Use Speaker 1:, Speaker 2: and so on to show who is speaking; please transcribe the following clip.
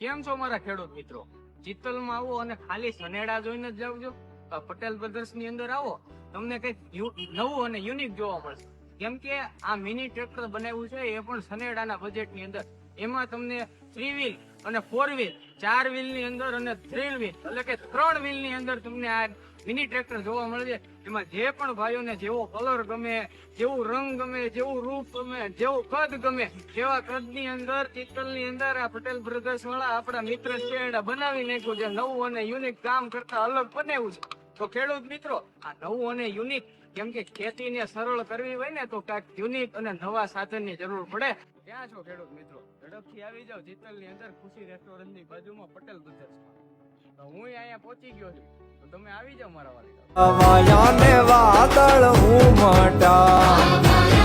Speaker 1: કેમ છો મારા ખેડૂત મિત્રો? ચિત્તલમાં આવો અને ખાલી સનેડા જોઈને જ જાવજો. પટેલ બ્રધર્સ ની અંદર આવો, તમને કઈક નવું અને યુનિક જોવા મળશે. કેમ કે આ મિની ટ્રેક્ટર બનાવ્યું છે એ પણ સનેડાના બજેટ ની અંદર. એમાં તમને 3 વ્હીલ અને 4 વ્હીલ, 4 વ્હીલ ની અંદર અને 3 વ્હીલ એટલે કે 3 વ્હીલ ની અંદર તમને આ મિની ટ્રેક્ટર જોવા મળે છે. એમાં જે પણ ભાઈઓને જેવો કલર ગમે, જેવું રંગ ગમે, જેવું રૂપ ગમે, જેવું કદ ગમે, એવા કદ ની અંદર ચિત્તલ ની અંદર આ પટેલ બ્રધર્સ વાળા આપણા મિત્ર છે બનાવી નાખ્યું છે. નવું અને યુનિક કામ કરતા અલગ બનાવ્યું છે. તો ખેડૂત મિત્રો, આ નવું અને યુનિક, કેમ કે ખેતીને સરળ કરવી હોય ને તો કાંઈક યુનિક અને નવા સાધનની જરૂર પડે. ક્યાં છો ખેડૂત મિત્રો? ઝડપથી આવી જાઓ ચિત્તલ ની અંદર ખુશી રેસ્ટોરન્ટ ની બાજુમાં પટેલ બ્રધર્સ. તો હું અહીંયા પહોંચી ગયો છું, તો તમે આવી જાઓ મારા વાલી.
Speaker 2: વાદળ હું મટા